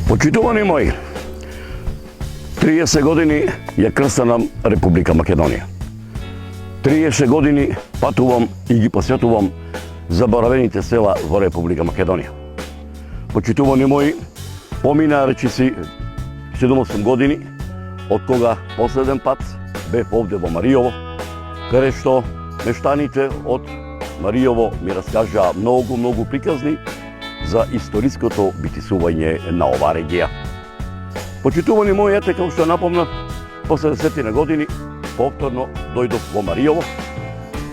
Почитувани мои, 30 години ја крстанам Република Македонија. 30 години патувам и ги посетувам заборавените села во Република Македонија. Почитувани мои, помина речиси 7-8 години од кога последен пат бев овде во Маријово, каде што мештаните од Маријово ми раскажаа многу приказни за историското битисување на оваа регија. Почитувани мои, ете како што напомнав, после 10 години повторно дојдов во Маријово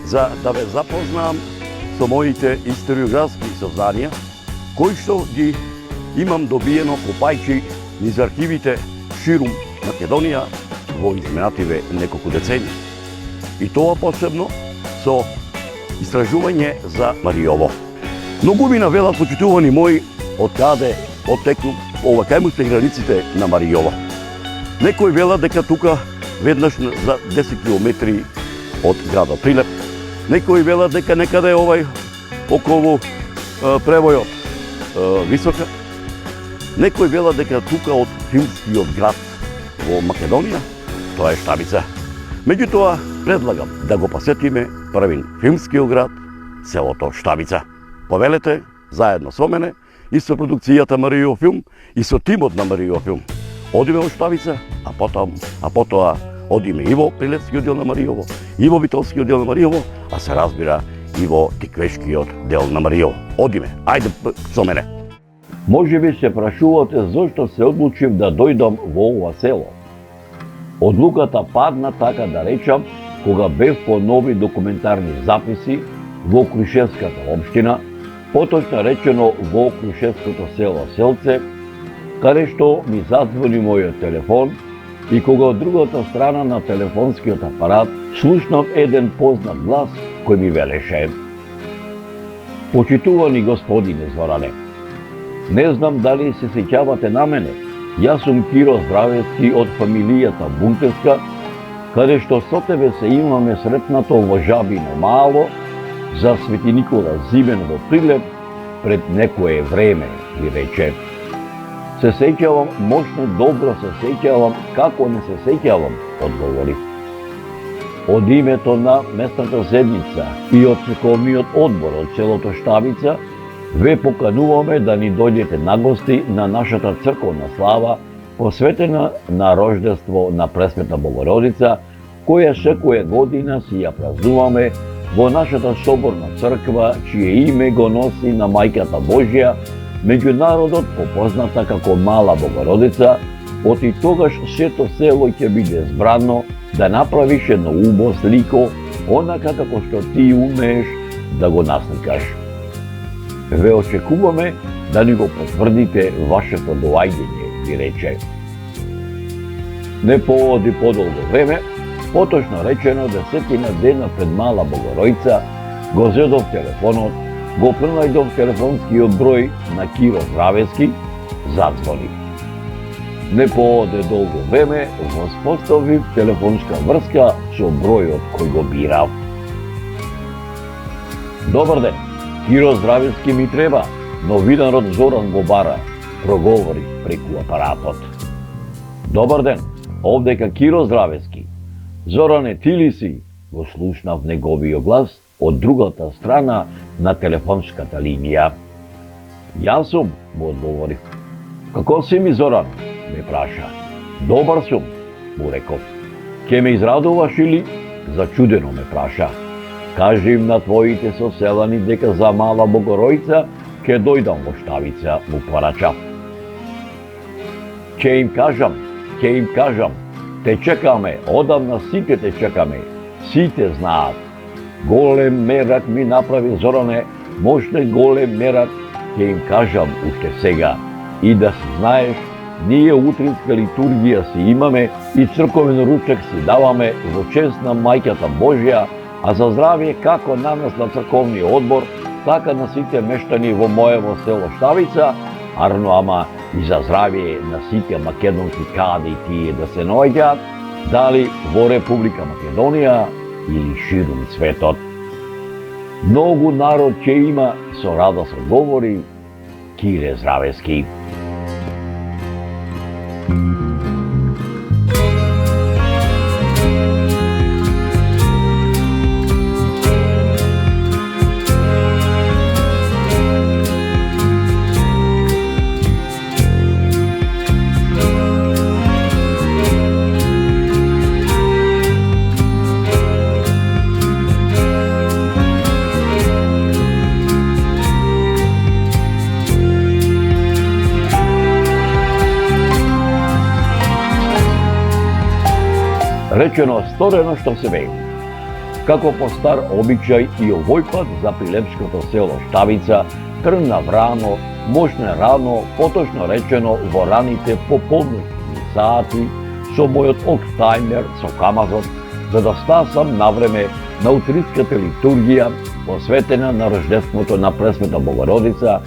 за да ве запознаам со моите историографски сознанија, кои што ги имам добиено копајќи низ архивите ширум Македонија во изминативе неколку децении. И тоа посебно со истражување за Маријово. Многу ми навелат, почитувани мои, од каде оттекнув ова, кај му се границите на Маријово. Некои велат дека тука веднаш за 10 километри од градот Прилеп. Некои велат дека некаде околу превојот Висока. Некои велат дека тука од филмскиот град во Македонија, тоа е Штабица. Меѓутоа, предлагам да го посетиме првин филмскиот град, селото Штабица. Повелете, заедно со мене, и со продукцијата Маријово филм, и со тимот на Маријово филм. Одиме во Штабица, а потоа одиме и во Прилепскиот дел на Маријово, и во Битолскиот дел на Маријово, а се разбира и во Тиквешкиот дел на Маријово. Одиме, ајде со мене. Може би се прашувате зошто се одлучив да дојдам во ова село. Одлуката падна, така да речам, кога бев по нови документарни записи во Крушевската општина, поточно речено во Крушевското село Селце, каде што ми задзвони мојот телефон и кога од другата страна на телефонскиот апарат слушнав еден познат глас кој ми велеше: "Почитувани господине Зоране, не знам дали се сеќавате на мене. Јас сум Киро Здравецки од фамилијата Бунтевска, каде што со тебе се имаме сретнато во Жабино Мало за Свети Никола Зимен во Прилеп пред некое време", ми рече. "Се сеќавам, мощно добро се сеќавам, како не се сеќавам", одговори. Од името на местната седница и од црковниот одбор од селото Штабица ве покануваме да ни дојдете на гости на нашата црковна слава, посветена на рождество на Пресвета Богородица, која секоја година си ја празнуваме во нашата соборна црква, чие име го носи на Мајката Божја, меѓу народот попозната како Мала Богородица. Од и тогаш сето село ќе биде збрано да направиш едно убаво слико, онака како што ти умееш да го насликаш. Ве очекуваме да ни го потврдите вашето доаѓање, ви рече. Не поводи подолго време, поточно речено 10 дена пред Мала Богородица, го зедов телефонот, го пронајдов телефонскиот број на Киро Здравецки, задзвони. Не поводи долго време, воспоставив телефонска врска со бројот кој го бирав. "Добар ден, Киро Здравецки ми треба, новинарот Зоран го бара", проговори преку апаратот. "Добар ден, овдека Киро Здравецки. Зоране, ти ли си?" го слушнав неговиот глас од другата страна на телефонската линија. "Јас сум", му одговорив. "Како си ми, Зоран?" ме праша. "Добар сум", му реков. "Ке ме израдуваш или?" зачудено ме праша. "Кажи им на твоите соселани дека за Мала Богородица ке дојдам во Штабица", му порачав. Ќе им кажам, те чекаме, одамна сите те чекаме, сите знаат. Голем мерак ми направи, Зоране, мощен голем мерак, ќе им кажам уште сега. И да си знаеш, ние утринска литургија си имаме и црковен ручек си даваме во чест на Мајката Божја, а за здравје како на нас на црковниот одбор, така на сите мештани во моево село Штабица, арно ама и за здравје на сите македонци каде и тие да се наоѓаат, дали во Република Македонија или ширум светот. Многу народ ќе има, со радост говори Кире Здравецки. Речено сторено што се вели. Како по стар обичај и овој пат за прилепското село Штавица тргна врано, мошне рано, поточно речено во раните пополноќни сати со мојот окстаймер со камазот, за да стасам навреме на утринската литургија посветена на рождеството на Пресвета Богородица,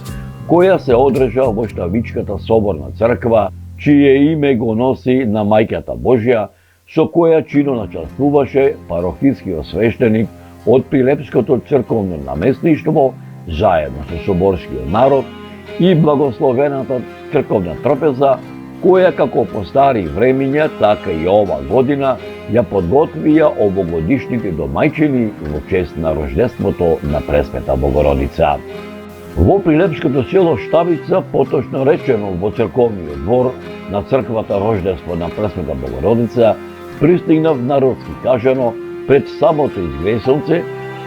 која се одржа во Штавичката соборна црква, чие име го носи на Мајката Божја, со која чино начествуваше парохискиот свештеник од Прилепското црковно наместништво, заедно со соборскиот народ и благословената црковна трпеза, која како по стари времиња, така и ова година ја подготвија овогодишните домајчини во чест на рождеството на Пресвета Богородица. Во Прилепското село Штавица, поточно речено во црковниот двор на црквата Рождество на Пресвета Богородица, пристигнав народски кажано пред самото изгресонце,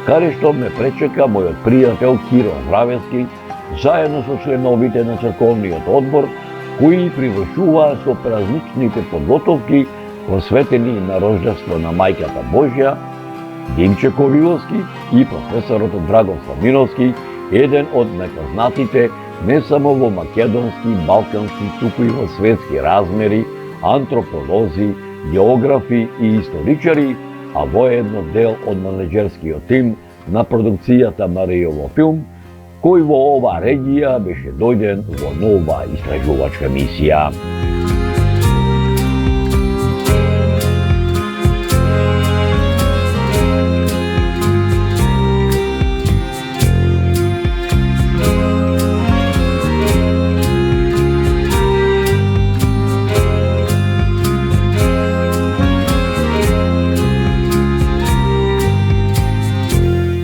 каде што ме пречека мојот пријател Киро Здравецки, заедно со членовите на црковниот одбор, кои привршуваа со празничните подготовки посветени на рождество на Мајката Божја, Димче Ковиловски и професорот Драган Сламиновски, еден од најпознатите не само во македонски, балкански, туку и во светски размери, антрополози, географи и историчари, а воедно дел од менеджерскиот тим на продукцијата Маријово филм, кој во оваа регија беше дојден во нова истражувачка мисија.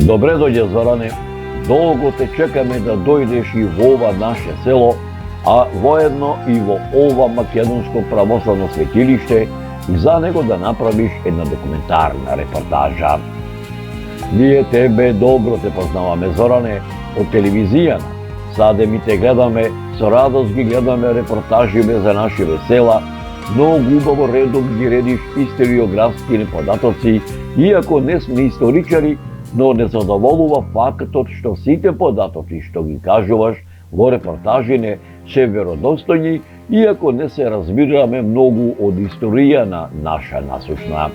Добре дојде, Зоране, долго те чекаме да дојдеш и во ова наше село, а воедно и во ова македонско православно светилиште и за него да направиш една документарна репортажа. Ние тебе добро те познаваме, Зоране, од телевизијата. Саде ми те гледаме, со радост ги гледаме репортаживе за нашиве села, многу убаво редом ги редиш историографски податоци, иако не сме историчари, но не задоволува фактот што сите податоци што ги кажуваш во репортажине се веродостојни, иако не се разбираме многу од историја на наша насушна.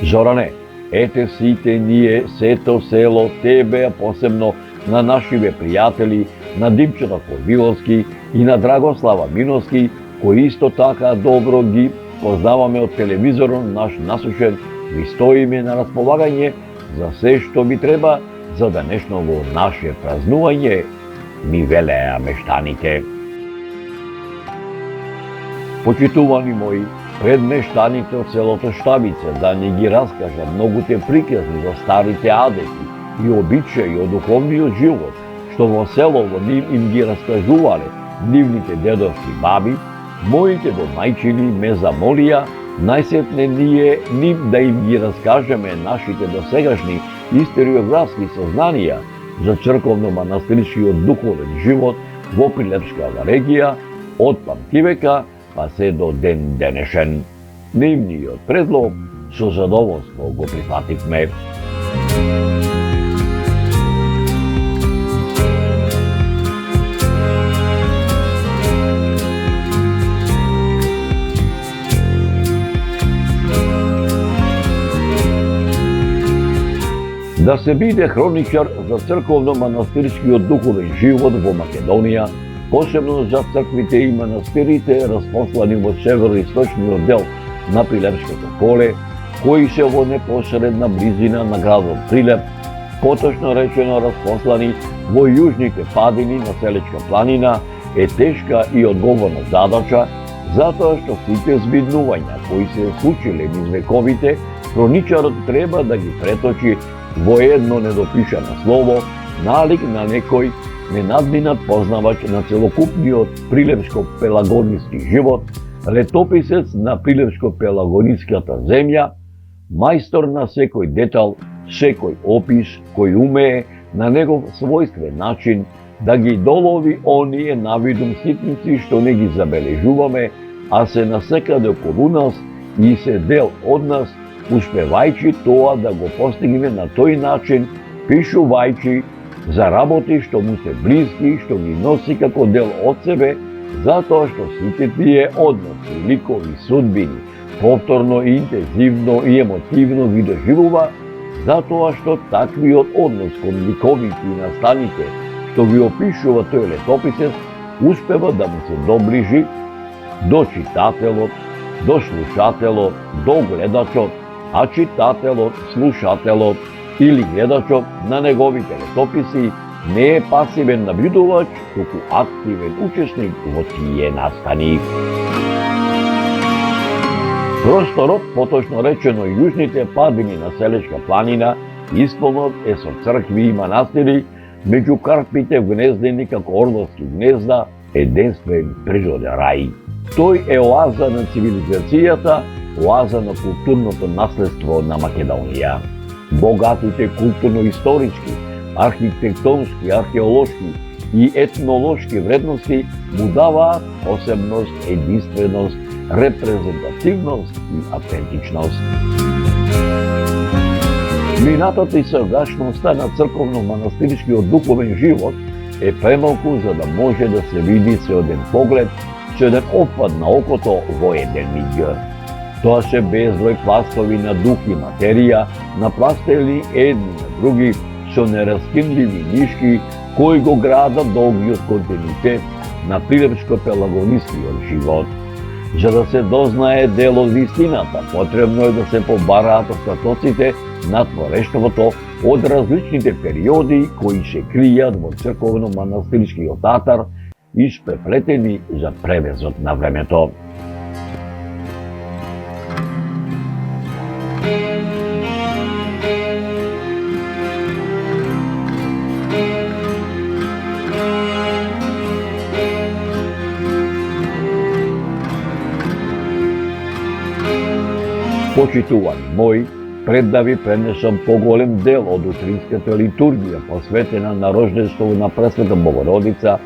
Зоране, ете сите ние, сето село, тебе, а посебно на нашиве пријатели, на Димчето Ковиловски и на Драгослава Миновски, кои исто така добро ги познаваме од телевизорот наш насушен, ви стоиме на располагање за се што ви треба за денешново наше празнување, ми велеа мештаните. Почитувани мои, пред мештаните од селото Штавица да ни ги раскажа многуте приказни за старите адети и обичаи од духовниот живот, што во селово им ги раскажувале нивните дедовски баби, моите домајчини ме замолија најсетне ние ним да им ги раскажеме нашите досегашни историографски сознанија за црковно-манастирскиот духовен живот во Прилепската регија од памтивека па се до ден денешен. Нивниот предлог со задоволство го прифативме. Да се биде хроничар за црковно-манастирскиот духовен живот во Македонија, посебно за црквите и манастирите распослани во северо-источниот дел на Прилепското поле, кои се во непосредна близина на градот Прилеп, поточно речено распослани во јужните падини на Селечка планина, е тешка и одговорна задача, затоа што сите збиднувања кои се случиле низ вековите, хроничарот треба да ги преточи во едно недопишано слово, налик на некој ненадминат познавач на целокупниот прилепско-пелагониски живот, летописец на прилепско-пелагониската земја, мајстор на секој детал, секој опис, кој умее на негов својствен начин да ги долови оние навидум ситници што не ги забележуваме, а се насекаде околу нас и се дел од нас, успевајќи тоа да го постигне на тој начин, пишувајќи за работи што му се блиски, што ги носи како дел од себе, затоа што сите тие односи, ликови, судбини, повторно и интензивно и емотивно ги доживува, затоа што таквиот однос кон ликовите и настаните, што ги опишува тој летописец, успева да му се доближи до читателот, до слушателот, до гледачот, а читателот, слушателот или гледачот на неговите летописи не е пасивен набљудувач, туку активен учесник во тие настани. Просторот, поточно речено јужните падини на Селечка планина, исполнот е со цркви и манастири, меѓу карпите вгнездени како орловски гнезда, единствен природен рај. Тој е оаза на цивилизацијата, оаза на културното наследство на Македонија. Богатите културно-исторички, архитектонски, археолошки и етнолошки вредности му даваат посебност, единственост, репрезентативност и автентичност. Минатата и сегашноста на црковно-манастирскиот духовен живот е премалку за да може да се види со еден поглед, со еден опад на окото во еден миг. Тоа се безброј пластови на дух и материја, напластели едни на други, со нераскинливи нишки, кои го градат долгиот континуитет на прилепско-пелагонискиот живот. За да се дознае дел од вистината, потребно е да се побараат остатоците на творештвото од различните периоди кои се кријат во црковно-манастирскиот атар, испреплетени за превезот на времето. Почитувани мои, пред да ви пренесам поголем дел од утринската литургија посветена на рожденството на Пресвета Богородица,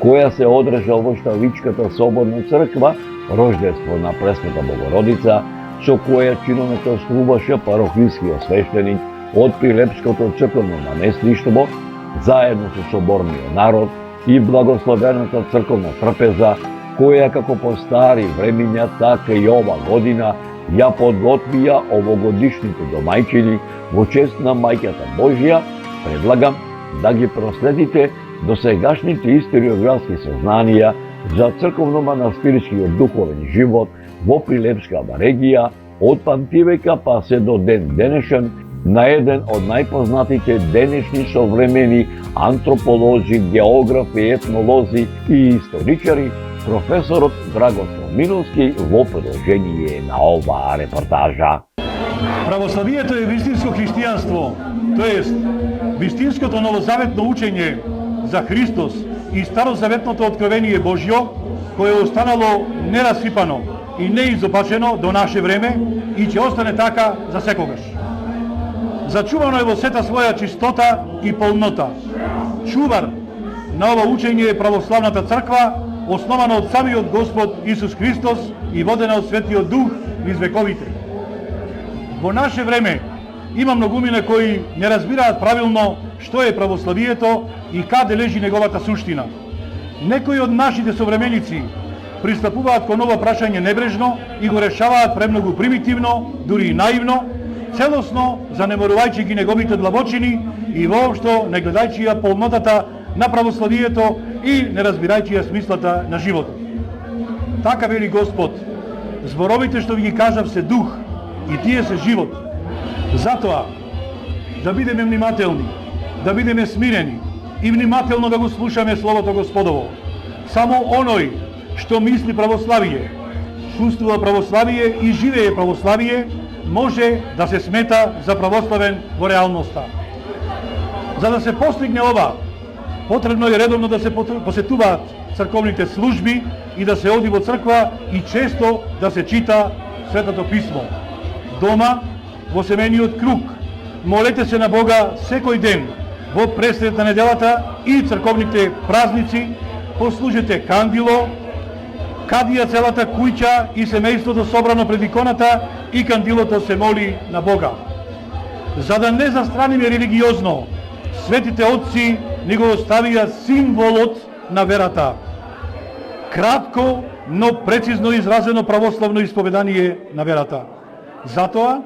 која се одржа во Шталичката соборна црква, рожденство на Пресвета Богородица, со која чинометоствуваше парохискиот свештеник од Прилепското црковно наместништво, заедно со соборниот народ и благословената црковна трпеза, која како по стари времиња, така и ова година ја подготвија овогодишните домајчини во чест на Мајката Божја, предлагам да ги проследите досегашните историографски сознанија за црковно-манастирскиот духовен живот во Прилепската регија од памтивека па се до ден денешен на еден од најпознатите денешни современи антрополози, географи, етнолози и историчари, професорот Драгослав Миновски во продолжение на оваа репортажа. Православието е вистинско христијанство, тоест вистинското новозаветно учење за Христос и старозаветното откровение Божјо, кое е останало нерасипано и неизопачено до наше време и ќе остане така за секогаш. Зачувано е во сета своја чистота и полнота. Чувар на ова учење е православната црква, основана од самиот Господ Исус Христос и водена од Светиот Дух низ вековите. Во наше време има многумина кои не разбираат правилно што е православието и каде лежи неговата суштина. Некои од нашите современици пристапуваат кон ова прашање небрежно и го решаваат премногу примитивно, дури и наивно, целосно занеморувајќи ги неговите длабочини и воопшто не гледајќи ја полнотата на православието и не разбирајќи ја смислата на животот. Така вели Господ, зборовите што ви ги кажав се дух и тие се живот. Затоа, да бидеме внимателни, да бидеме смирени и внимателно да го слушаме Словото Господово. Само оној што мисли православие, чувствува православие и живее православие, може да се смета за православен во реалноста. За да се постигне ова, потребно е редовно да се посетуваат црковните служби и да се оди во црква и често да се чита Светото Писмо. Дома, во семејниот круг, молете се на Бога секој ден, во пресред на неделата и црковните празници, послужете кандило, кадија целата куќа и семејството собрано пред иконата и кандилото се моли на Бога. За да не застраниме религиозно, светите отци ни го оставија символот на верата. Кратко, но прецизно изразено православно исповедание на верата. Затоа,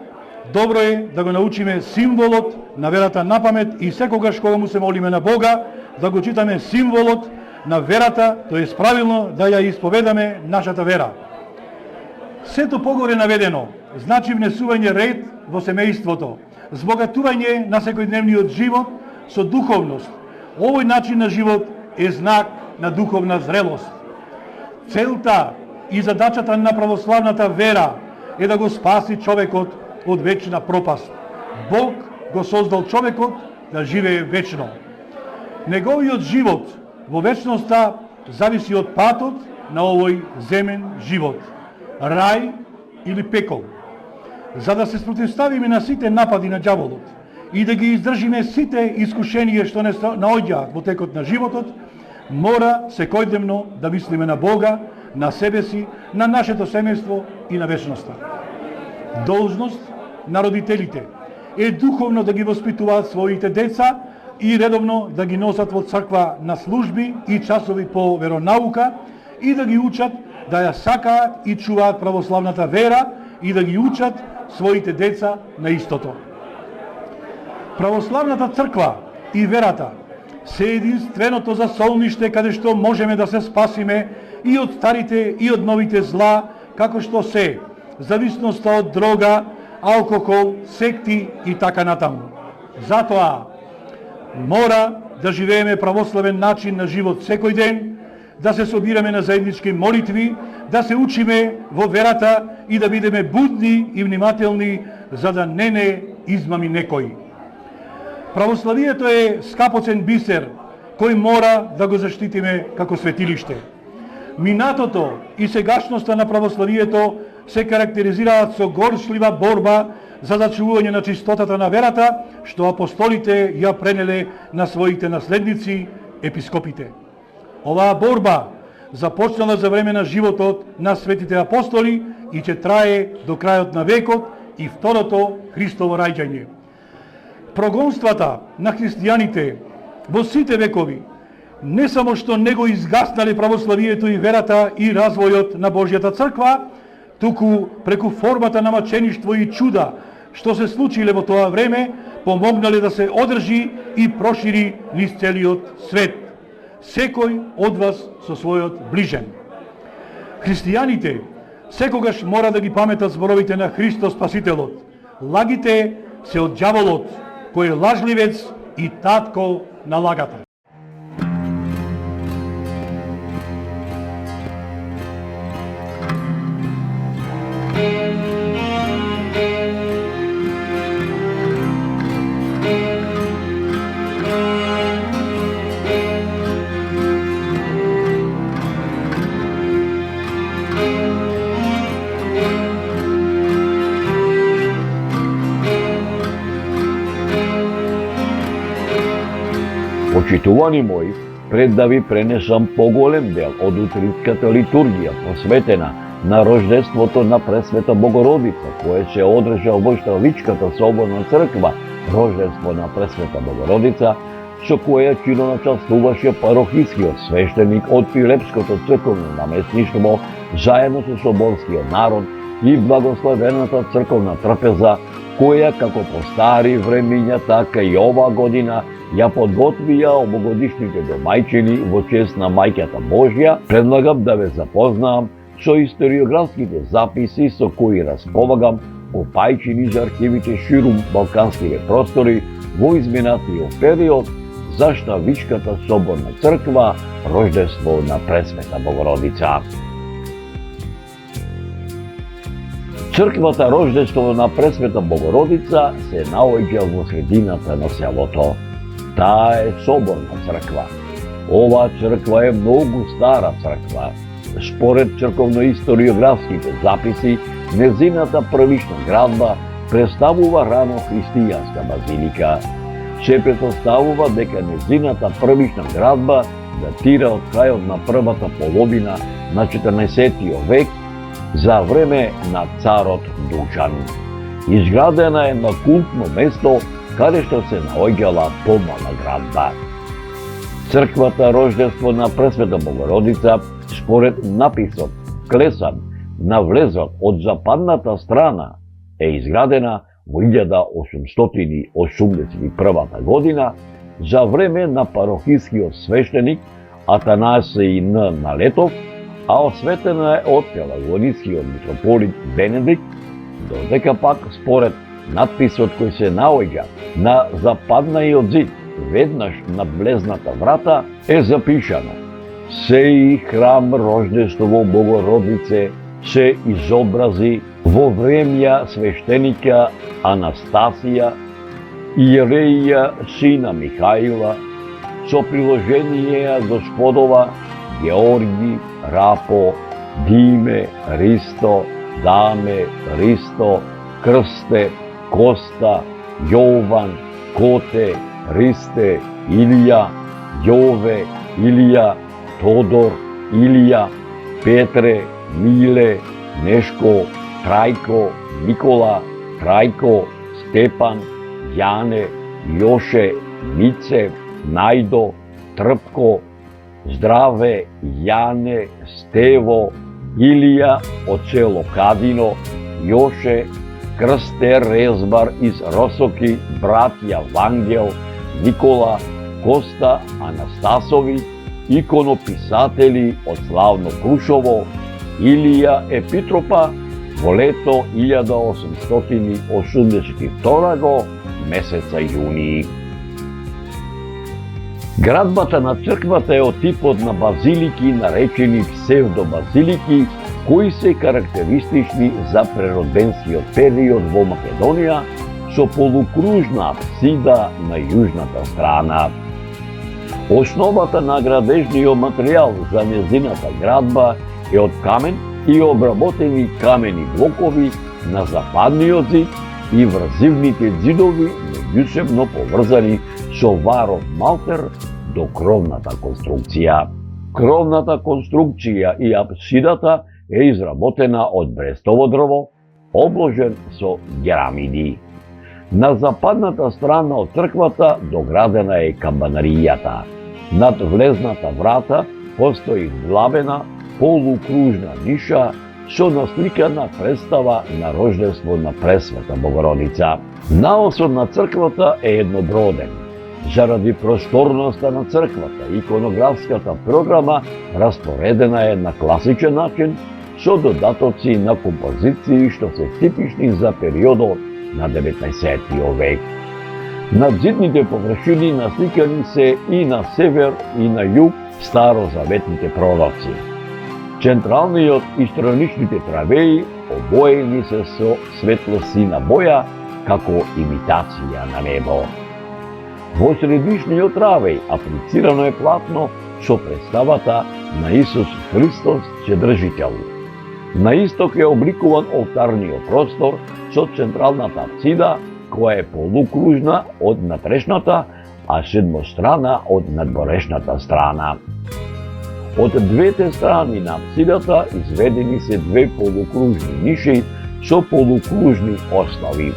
добро е да го научиме символот на верата на памет и секогаш кога му се молиме на Бога, да го читаме символот на верата, тоа е правилно да ја исповедаме нашата вера. Сето погоре наведено значи внесување ред во семејството, збогатување на секојдневниот живот со духовност. Овој начин на живот е знак на духовна зрелост. Целта и задачата на православната вера е да го спаси човекот од вечна пропаст. Бог го создал човекот да живее вечно. Неговиот живот во вечноста зависи од патот на овој земен живот. Рај или пекол. За да се спротивставиме на сите напади на ѓаволот и да ги издржиме сите искушенија што не наоѓаат во текот на животот, мора секојдневно да мислиме на Бога, на себе си, на нашето семејство и на вечноста. Должност на родителите е духовно да ги воспитуваат своите деца и редовно да ги носат во црква на служби и часови по веронаука и да ги учат да ја сакаат и чуваат православната вера и да ги учат своите деца на истото. Православната црква и верата се единственото засолниште каде што можеме да се спасиме и од старите и од новите зла, како што се зависноста од дрога, алкохол, секти и така натаму. Затоа мора да живееме православен начин на живот секој ден, да се собираме на заеднички молитви, да се учиме во верата и да бидеме будни и внимателни за да не измами некој. Православието е скапоцен бисер кој мора да го заштитиме како светилиште. Минатото и сегашноста на православието се карактеризираат со горчлива борба за зачувување на чистотата на верата, што апостолите ја пренеле на своите наследници, епископите. Оваа борба започнала за време на животот на светите апостоли и ќе трае до крајот на векот и второто Христово раѓање. Прогонствата на христијаните во сите векови не само што не го изгаснале православието и верата и развојот на Божјата црква, туку преку формата на мачеништво и чуда што се случиле во тоа време, помогнале да се одржи и прошири низ целиот свет. Секој од вас со својот ближен. Христијаните секогаш мора да ги паметат зборовите на Христос Спасителот. Лагите се од ѓаволот, кој е лажливец и татко на лагата. Почитувани мои, пред да ви пренесам поголем дел од утринската литургија посветена на рождеството на Пресвета Богородица, кое се одржа во Шталичката соборна црква, рождество на Пресвета Богородица, со која чиноначалствуваше парохискиот свештеник од Пилепското црковно наместништво, заедно со соборскиот народ и благословената црковна трпеза, која како по стари времиња, така и оваа година ја подготвија овогодишните домајчини во чест на Мајката Божја. Предлагам да ве запознаам со историографските записи со кои располагам, копајчи за архивите ширум балканските простори во изминатиот период за Штавичката соборна црква, рождество на Пресвета Богородица. Црквата Рождество на Пресвета Богородица се наоѓа во средината на селото. Таа е соборна црква. Оваа црква е многу стара црква. Според црковно-историографските записи, незината првична градба представува рано христијанска базилика. Се претставува дека незината првична градба датира од крајот на првата половина на 14 век за време на царот Дучан. Изградена е на култно место каде што се наоѓала помална градба. Црквата Рождество на Пресвета Богородица, според написот клесан на влезот од западната страна, е изградена во 1881 година за време на парохискиот свештеник Атанасий Н. Налетов, а осветена е од пелагонискиот митрополит Бенедикт, додека пак според надписот кој се наоѓа на западниот зид, веднаш над влезната врата, е запишано: "Сеј храм Рождество Богородице се изобрази во времја свештеника Анастасија, иереија сина Михаила, со приложение Господова Георги, Рапо, Диме, Ристо, Даме, Ристо, Крсте, Коста, Јован, Коте, Ристе, Илија, Јове, Илија, Тодор, Илија, Петре, Миле, Нешко, Трајко, Никола, Трајко, Степан, Јане, Јоше, Мице, Најдо, Трпко, Здраве, Јане, Стево, Илија од село Кадино, Јоше, Крсте Резбар из Росоки, братја Вангел, Никола, Коста Анастасови, иконописатели од славно Крушово, Илија Епитропа во лето 1882 месеца јуни. Градбата на црквата е од типот на базилики, наречени псевдобазилики, кои се карактеристични за прероденскиот период во Македонија, со полукружна апсида на јужната страна. Основата на градежниот материјал за незината градба е од камен и обработени камени блокови на западниот зид и врзивните зидови меѓусебно поврзани со варов малтер до кровната конструкција. Кровната конструкција и апсидата е изработена од брестово дрво, обложен со герамиди. На западната страна од црквата доградена е камбанаријата. Над влезната врата постои вглабена полукружна ниша со насликана представа на Рождество на Пресвета Богородица. Наосот на црквата е едноброден. Заради просторноста на црквата, иконографската програма распоредена е на класичен начин со додатоци на композиции што се типични за периодот на 19 век. Над зидните површини насликани се и на север и на југ старозаветните пророци. Централниот и страничните травеи обоени се со светло-сина боја како имитација на небо. Во средишниот травеј аплицирано е платно со представата на Исус Христос Вседржител. На исток е обликуван олтарниот простор со централната апсида, која е полукружна од натрешната, а седмострана од надворешната страна. Од двете страни на апсидата изведени се две полукружни ниши со полукружни основи.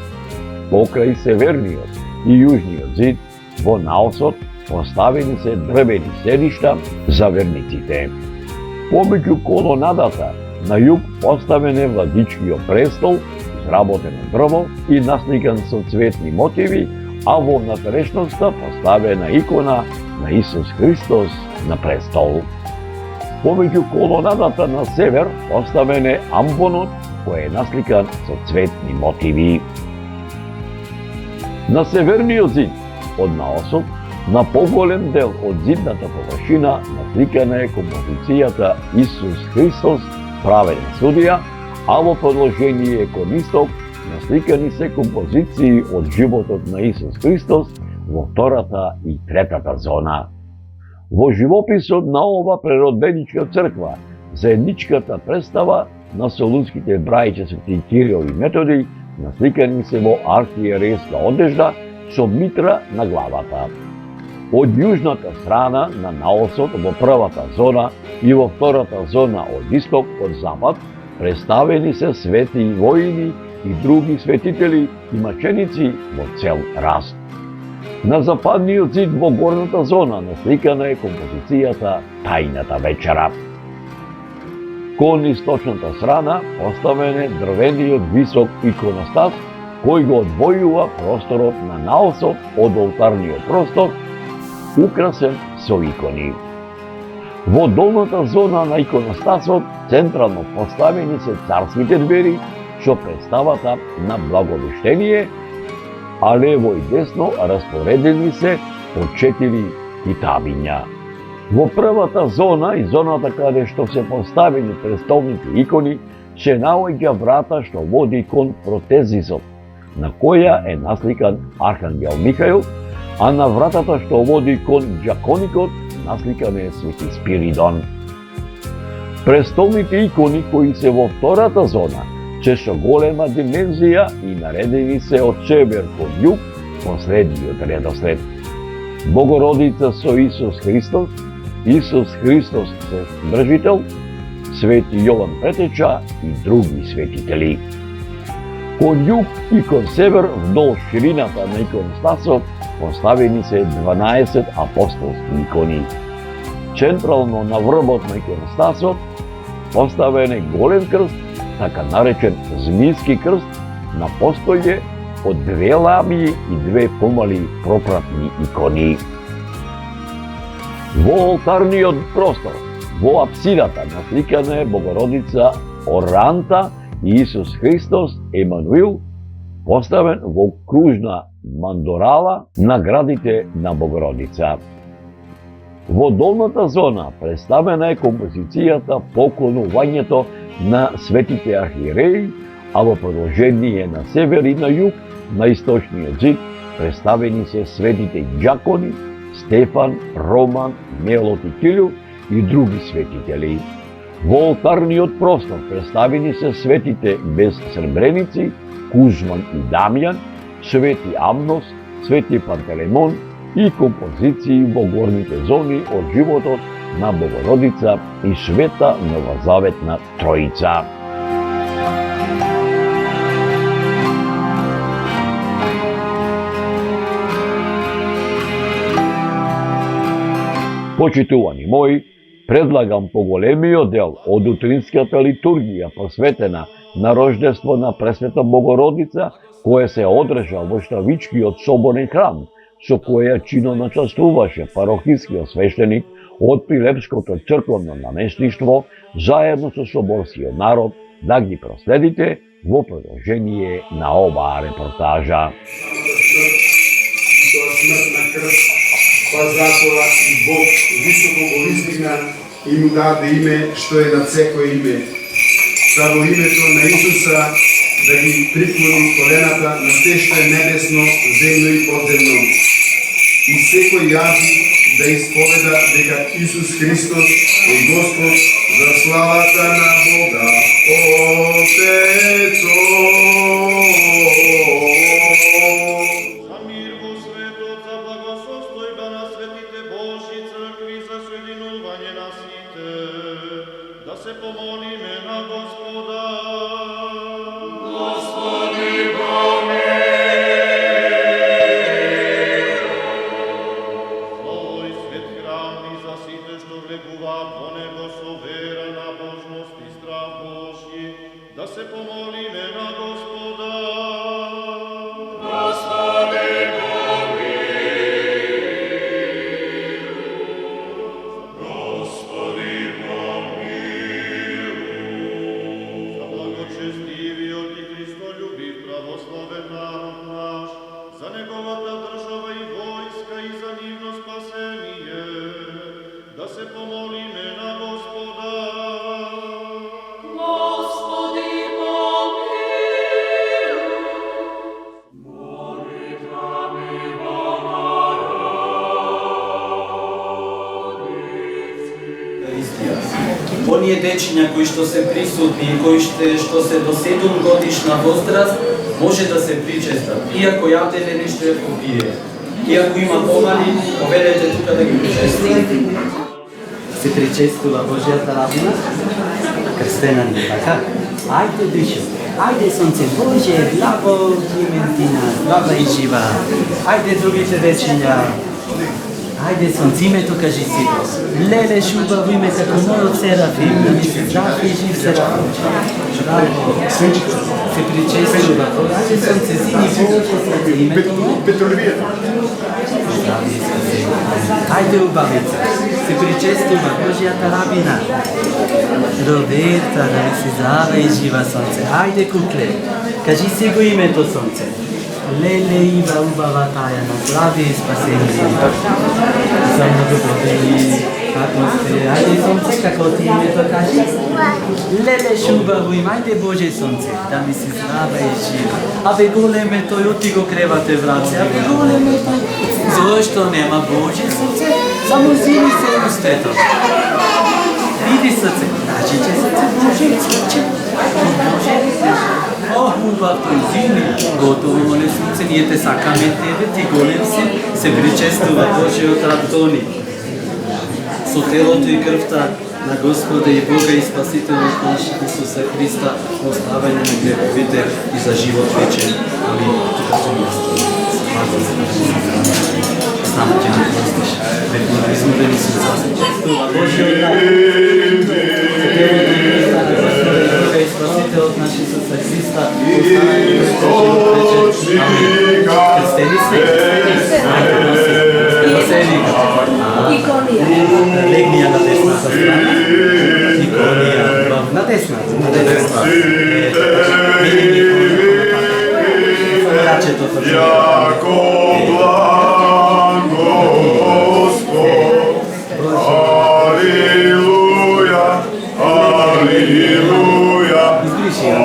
Покрај северниот и јужниот зид во наосот поставени се дрвени седишта за верниците. Помеѓу колонадата на југ поставен е владичкиот престол, изработен од дрво и насликан со цветни мотиви, а во внатрешноста поставена икона на Исус Христос на престол. Помеѓу колонадата на север поставен е амбонот, кој е насликан со цветни мотиви. На северниот зид од наосот, на поголем дел од зидната површина насликана е композицијата Исус Христос, праведен судија, а во продолжение кон исток насликани се композиции од животот на Исус Христос во втората и третата зона. Во живописот на ова преродбеничка црква, заедничката представа на солунските брајче Свети Кирил и Методи насликани се во архиерейска одежда со митра на главата. Од јужната страна на наосот во првата зона и во втората зона од исток од запад представени се свети воини и други светители и маченици во цел раст. На западниот зид во горната зона насликана е композицијата Тајната вечера. Кон источната страна поставен е дрвениот висок иконостас кој го одвојува просторот на наосот од олтарниот простор, украсен со икони. Во долната зона на иконостасот централно поставени се царските двери со представата на благовештение, а лево и десно распоредени се по 4 китабиња. Во првата зона и зоната каде што се поставени престолните икони се наоѓа врата што води кон протезисот, на која е насликан Архангел Михаил, а на вратата што води кон џаконикот насликан е Свети Спиридон. Престолните икони кои се во втората зона се со голема димензија и наредени се од север кон југ по средниот редослед. Богородица со Исус Христос, Исус Христос Држител, Свети Јован Претеча и други светители. Кон југ и кон север вдолж ширината на иконостасот поставени се 12 апостолски икони. Централно на врбот на иконостасот поставен е голем крст, така наречен змијски крст, на постоје од 2 лаби и 2 помали пропратни икони. Во олтарниот простор, во апсидата насликана е Богородица Оранта и Исус Христос Емануил, поставен во кружна мандорала на градите на Богородица. Во долната зона представена е композицијата поклонувањето на светите архиереи, а во продолжение на север и на југ, на источниот зид, представени се светите џакони, Стефан, Роман, Мелот и Килју и други светители. Во олтарниот простор представени се светите без сребреници, Кузман и Дамјан, Свети Амнос, Свети Пантелеймон и композиции во горните зони од животот на Богородица и Света Новозаветна Троица. Почитувани мои, предлагам поголемиот дел од утринската литургија посветена на рождество на Пресвета Богородица, која се одржа во Штавичкиот соборен храм, со која чино начествуваше парохискиот свештеник од Прилепското црковно наместништво, заедно со соборскиот народ, да ги проследите во продолжение на оваа репортажа. Па затоа и Бог високо го издигна и му даде име што е над секој име. Та во името на Исуса да ги приклони колената на се што е небесно, земно и подземно. И секој јазик да исповеда дека Исус Христос е Господ за славата на Бога Отецот. Господи, оние дечиња кои што се присутни и кои што се до 7 годишна возраст може да се причестат. Иако јадете нешто ја попие. Иако има помали, поведете тука да ги причестите. Се причестува Божјата рабина, крстена ни, така? Ајде, душо, ајде, сонце Божје, благо Клементина, блага и жива. Ајде, другите дечиња. Ајде, сонце, името кажи си. Леле, шуба, во име како мојот Серафим, да ми се здрав и жив Серафим. Браво, се причестува. Ајде, сонце, зини Божје, името му. Петролевијата. Ајде, убавица, се причестува Божјата рабина. Роберта, да ми се здрава и жива, сонце. Ајде, кукле, кажи си го името, сонце. Леле, Ива, убава таја на здраве и спасение. За много добри, како сте. Ајде, сонце, како ти името кажи? Леле, шубаво им, ајде, Боже, сонце, да ми се здрава и жива. Абе, големе тој, оти го кревате, враце, абе, големе тој. Зошто нема Боже, сонце? Само зими се устето. Види срце, кажи че срце Боже, срце. Боже, ох, убав тој зими, готово моле сонце, ние те сакаме тебе, ти голем се причестува Божиот Антони. Со телото и крвта на Господа и Бога и Спасителот наш Исуса Христа, оставање на греховите и за живот вечен. Амин. Тука сум јас. Само ќе ни простиш. Безмолени сум застичестува Божиот и Спасителот наш Исуса Христа, оставање на живот вечен. Амин. Крстени сте? Спасени. Легни на десната страна. Иконија. На десната. На десната. Рачето со Јако благ Господ. Алилуја. Алилуја. Избриши ја.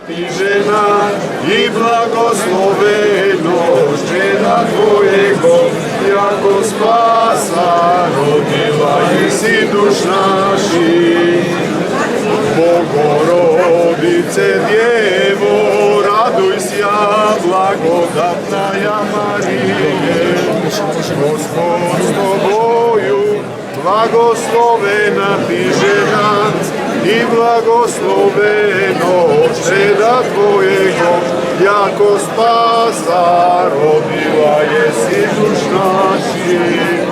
Ти жена и благословено жена Твоего Яко спаса родила еси душ наши. Богородице Дево, радуйся, благодатная Мария. Господь с тобою, благословена ты жена, и благословено чреда Твоего, яко спаса родила еси душ наших.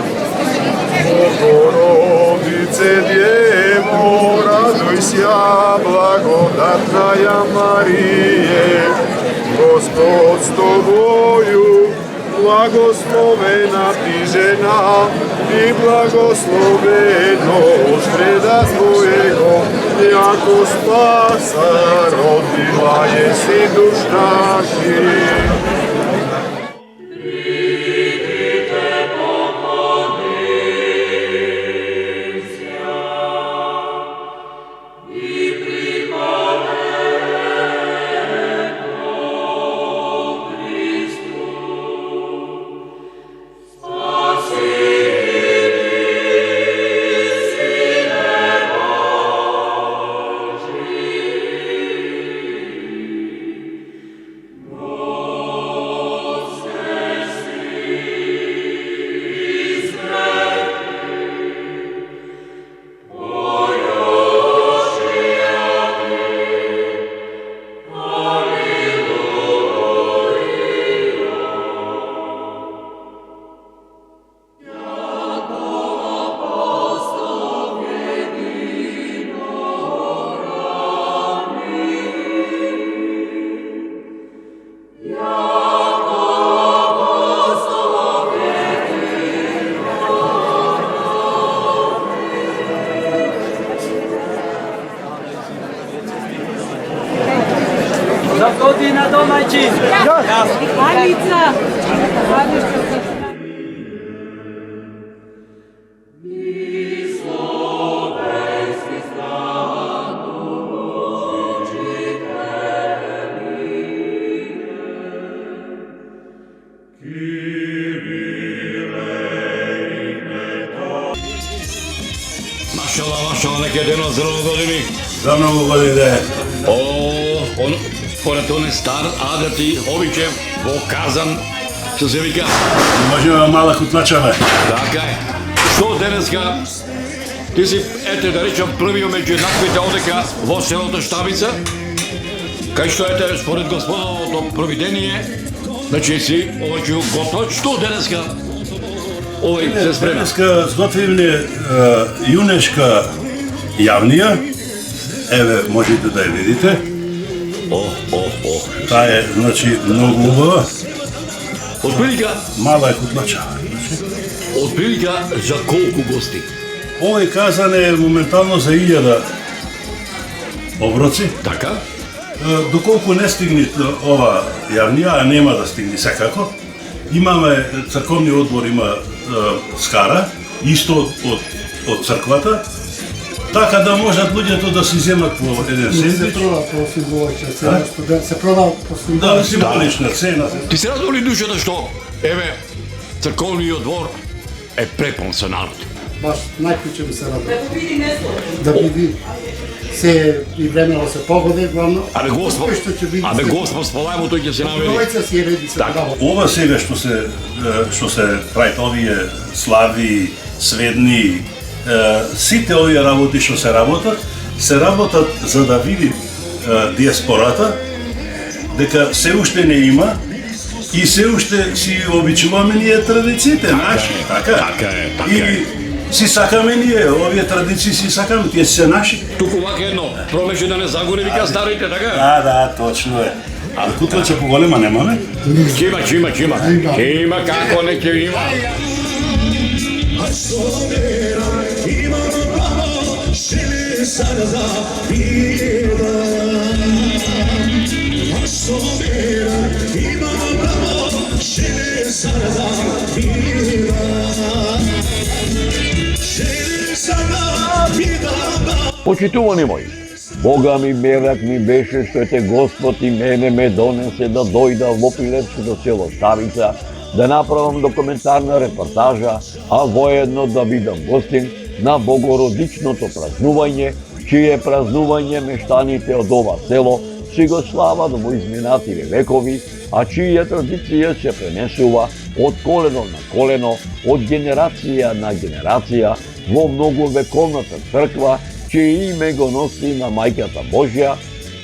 Богородице Дево, радуйся, благодатная Мария, Господь с тобою, благословена ты жена, и благословено чреда Твоего, яко спаса родила еси душ наших. Godina domaćin. Anica. Машала, нека дено за ново години. За многу години. Поред он е стар, а да ти обиче во Казан, што се вика. Можеме малък от начале. Така е. Што денеска ти си, ете да речам, првиот меѓу еднаквите одека во селото Штабица, кај што ете според Господовото провидение, значи си овој готов. Што денеска овој се спрема? Денеска сготвивме јунешка јавнија. Еве, можете да ја видите. Таа е, значи, многу убава. Отприлика, Мала е код начала. отприлика за колку гости? Овој Казан е моментално за 1000 оброци. Така? Доколку не стигне ова јавнија, а нема да стигне секако, имаме црковни одбор, има скара, исто од црквата, така да можат луѓето да си земат по еден сендвич. Се продава по символична цена, се продава по символична. Да, символична цена. Ти се радували душата што, еве, црковниот двор е препон со народ. Баш најклуче ми се радува. Да види се и времено се погоди, главно. Абе Господ, абе Господ спалајмо тој ќе се навери. Двојца си реди се продава. Ова сега што се прават овие слави, сведни, сите овие работи што се работат за да види диаспората дека се уште не има и се уште си обичуваме ние традициите наши, така? Така е. И си сакаме ние, овие традиции си сакаме, тие се наши. Туку вака едно, пробеше да не загони, вика старите, така? Да, точно е. А кутлаче поголема немаме? Ќе има, како не ќе има. Почитувани мои, Бога ми мерак ми беше што ете Господ и мене ме донесе да дојда во Пилевското село Штабица, да направам документарна репортажа, а воедно да бидам гостин на богородичното празнување, чие празнување мештаните од ова село си го слават во изминативе векови, а чија традиција се пренесува од колено на колено, од генерација на генерација во многовековната црква, чие име го носи на Мајката Божја,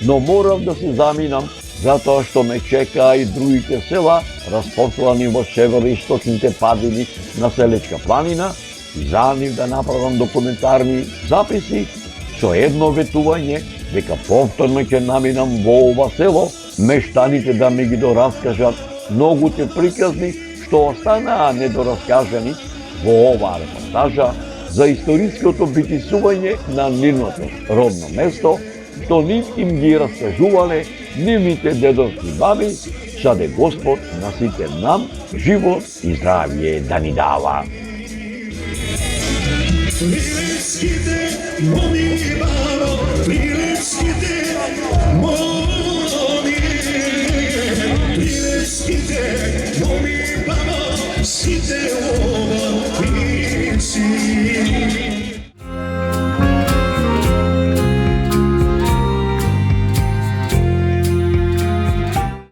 но морав да се заминам затоа што ме чекаа и другите села распослани во североисточните падини на Селечка планина и за нив да направам документарни записи со едно ветување дека повторно ќе наминам во ова село, мештаните да ми ги дораскажат многуте приказни што останаа недораскажани во оваа репортажа за историското битисување на нивното родно место, што нив им ги раскажувале нивните дедовски баби, саде Господ на сите нам живот и здравје да ни дава. Ливеските